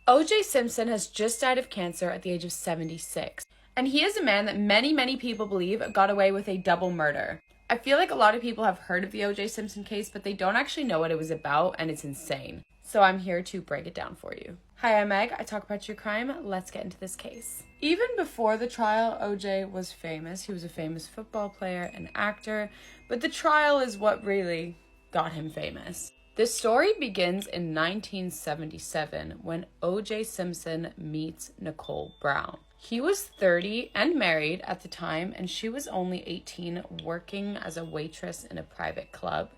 O.J. Simpson has just died of cancer at the age of 76, and he is a man that many people believe got away with a double murder. I feel like a lot of people have heard of the O.J. Simpson case, but they don't actually know what it was about, and it's insane. So I'm here to break it down for you. Hi, I'm Meg. I talk about true crime. Let's get into this case. Even before the trial, O.J. was famous. He was a famous football player and actor, but the trial is what really got him famous. This story begins in 1977 when O.J. Simpson meets Nicole Brown. He was 30 and married at the time, and she was only 18, working as a waitress in a private club.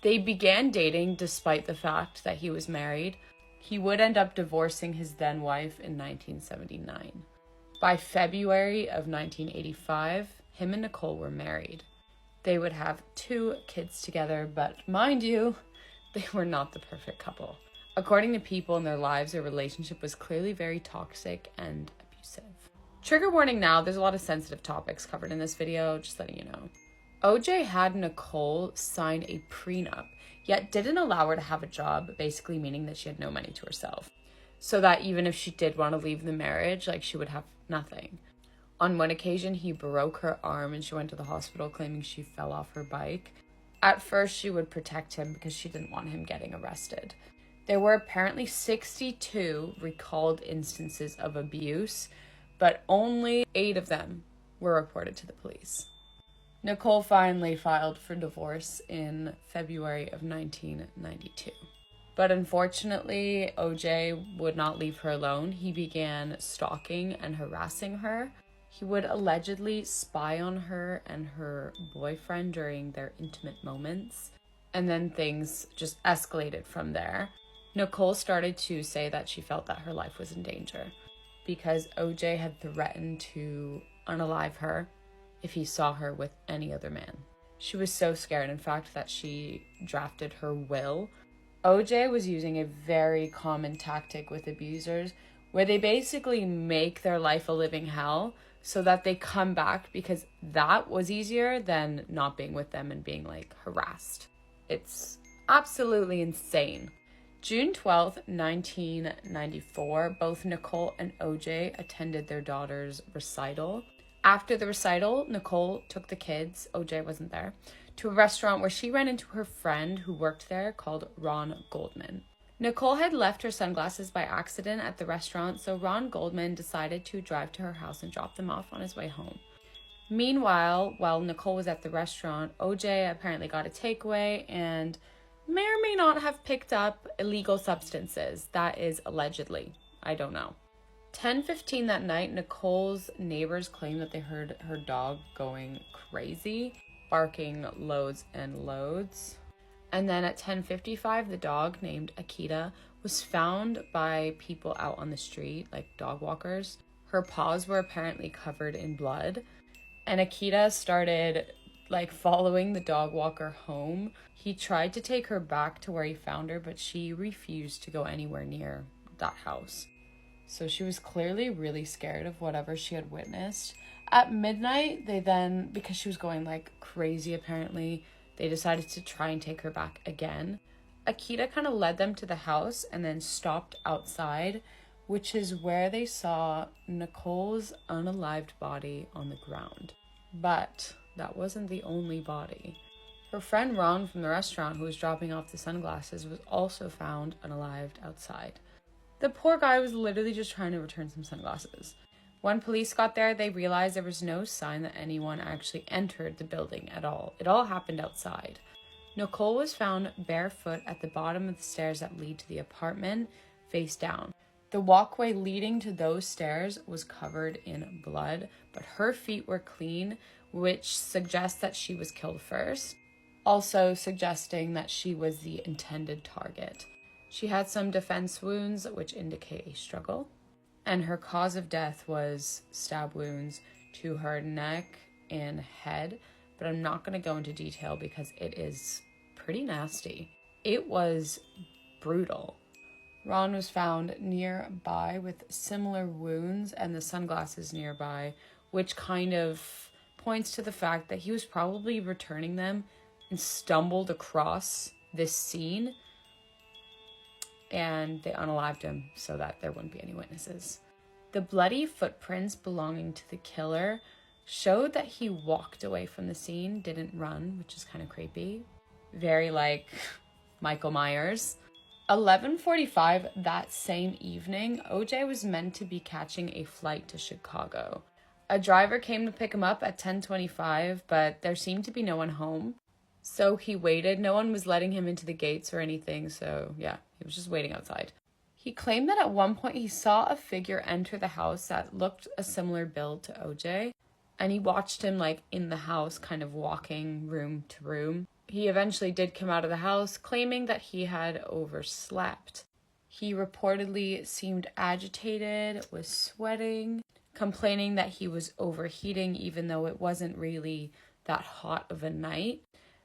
They began dating despite the fact that he was married. He would end up divorcing his then wife in 1979. By February of 1985, him and Nicole were married. They would have 2 kids together, but mind you, they were not the perfect couple. According to people in their lives, their relationship was clearly very toxic and abusive. Trigger warning now, there's a lot of sensitive topics covered in this video, just letting you know. OJ had Nicole sign a prenup, yet didn't allow her to have a job, basically meaning that she had no money to herself. So that even if she did want to leave the marriage, she would have nothing. On one occasion, he broke her arm and she went to the hospital claiming she fell off her bike. At first, she would protect him because she didn't want him getting arrested. There were apparently 62 recalled instances of abuse, but only 8 of them were reported to the police. Nicole finally filed for divorce in February of 1992. But unfortunately, OJ would not leave her alone. He began stalking and harassing her. He would allegedly spy on her and her boyfriend during their intimate moments. And then things just escalated from there. Nicole started to say that she felt that her life was in danger because OJ had threatened to unalive her if he saw her with any other man. She was so scared, in fact, that she drafted her will. OJ was using a very common tactic with abusers where they basically make their life a living hell so that they come back, because that was easier than not being with them and being harassed. It's absolutely insane. June 12th, 1994, both Nicole and OJ attended their daughter's recital. After the recital, Nicole took the kids, OJ wasn't there, to a restaurant where she ran into her friend who worked there called Ron Goldman. Nicole had left her sunglasses by accident at the restaurant, so Ron Goldman decided to drive to her house and drop them off on his way home. Meanwhile, while Nicole was at the restaurant, OJ apparently got a takeaway and may or may not have picked up illegal substances. That is allegedly. I don't know. 10:15 that night, Nicole's neighbors claimed that they heard her dog going crazy, barking loads and loads. And then at 10:55, the dog named Akita was found by people out on the street, dog walkers. Her paws were apparently covered in blood. And Akita started following the dog walker home. He tried to take her back to where he found her, but she refused to go anywhere near that house. So she was clearly really scared of whatever she had witnessed. At midnight, they then, because she was going crazy apparently, they decided to try and take her back again. Akita kind of led them to the house and then stopped outside, which is where they saw Nicole's unalived body on the ground. But that wasn't the only body. Her friend Ron from the restaurant, who was dropping off the sunglasses, was also found unalived outside. The poor guy was literally just trying to return some sunglasses. When police got there, they realized there was no sign that anyone actually entered the building at all. It all happened outside. Nicole was found barefoot at the bottom of the stairs that lead to the apartment, face down. The walkway leading to those stairs was covered in blood, but her feet were clean, which suggests that she was killed first, also suggesting that she was the intended target. She had some defense wounds, which indicate a struggle, and her cause of death was stab wounds to her neck and head, but I'm not going to go into detail because it is pretty nasty. It was brutal. Ron was found nearby with similar wounds and the sunglasses nearby, which kind of points to the fact that he was probably returning them and stumbled across this scene. and they unalived him so that there wouldn't be any witnesses. The bloody footprints belonging to the killer showed that he walked away from the scene, didn't run, which is kind of creepy. Very like Michael Myers. 11:45 that same evening, OJ was meant to be catching a flight to Chicago. A driver came to pick him up at 10:25, but there seemed to be no one home. So he waited. No one was letting him into the gates or anything, so yeah, he was just waiting outside. He claimed that at one point he saw a figure enter the house that looked a similar build to OJ, and he watched him like in the house, kind of walking room to room. He eventually did come out of the house, claiming that he had overslept. He reportedly seemed agitated, was sweating, complaining that he was overheating even though it wasn't really that hot of a night.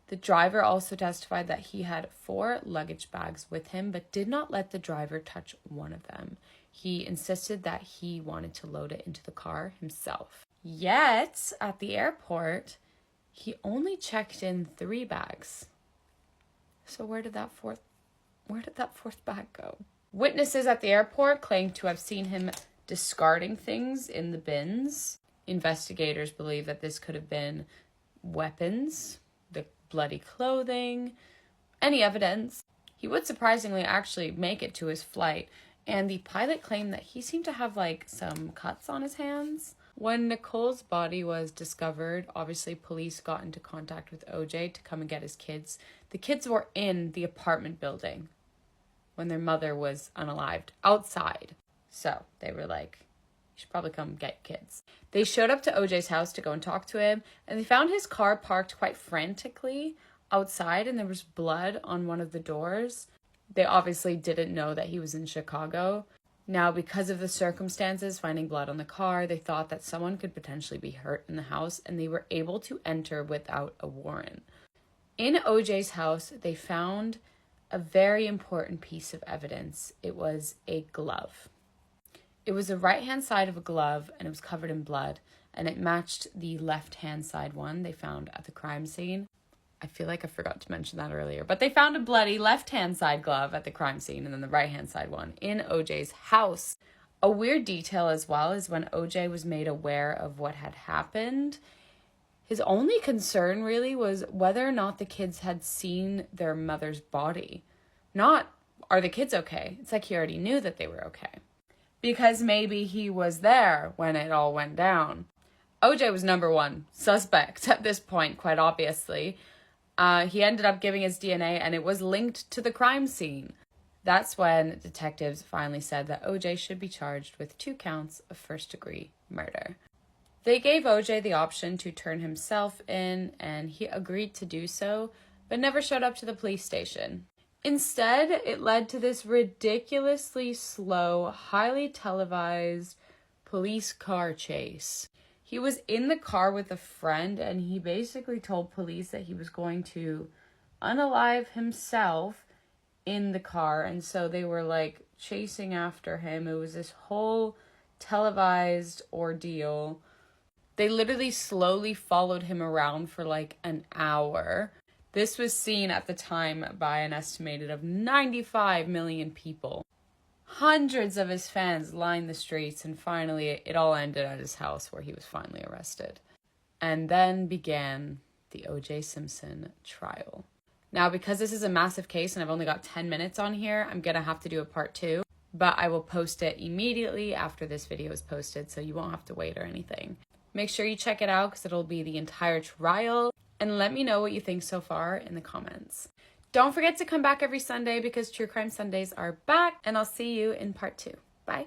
The driver also testified that he had 4 luggage bags with him, but did not let the driver touch one of them. He insisted that he wanted to load it into the car himself. Yet, at the airport, he only checked in 3 bags. So where did that fourth bag go? Witnesses at the airport claimed to have seen him discarding things in the bins. Investigators believe that this could have been weapons, the bloody clothing, any evidence. He would surprisingly actually make it to his flight, and the pilot claimed that he seemed to have like some cuts on his hands. When Nicole's body was discovered, obviously police got into contact with OJ to come and get his kids. The kids were in the apartment building when their mother was unalived, outside. So they were like, you should probably come get kids. They showed up to OJ's house to go and talk to him, and they found his car parked quite frantically outside, and there was blood on one of the doors. They obviously didn't know that he was in Chicago. Now, because of the circumstances, finding blood on the car, they thought that someone could potentially be hurt in the house, and they were able to enter without a warrant. In OJ's house, they found a very important piece of evidence. It was a glove. It was the right-hand side of a glove, and it was covered in blood, and it matched the left-hand side one they found at the crime scene. I feel like I forgot to mention that earlier, but they found a bloody left-hand side glove at the crime scene and then the right-hand side one in OJ's house. A weird detail as well is when OJ was made aware of what had happened, his only concern really was whether or not the kids had seen their mother's body. Not, are the kids okay? It's like he already knew that they were okay. Because maybe he was there when it all went down. OJ was number 1 suspect at this point, quite obviously. He ended up giving his DNA, and it was linked to the crime scene. That's when detectives finally said that OJ should be charged with 2 counts of first-degree murder. They gave OJ the option to turn himself in, and he agreed to do so, but never showed up to the police station. Instead, it led to this ridiculously slow, highly televised police car chase. He was in the car with a friend, and he basically told police that he was going to unalive himself in the car, and so they were like chasing after him. It was this whole televised ordeal. They literally slowly followed him around for like an hour. This was seen at the time by an estimated of 95 million people. Hundreds of his fans lined the streets, and finally it all ended at his house where he was finally arrested. And then began the O.J. Simpson trial. Now, because this is a massive case and I've only got 10 minutes on here, I'm going to have to do a part 2, but I will post it immediately after this video is posted, so you won't have to wait or anything. Make sure you check it out because it'll be the entire trial, and let me know what you think so far in the comments. Don't forget to come back every Sunday because True Crime Sundays are back, and I'll see you in part 2. Bye.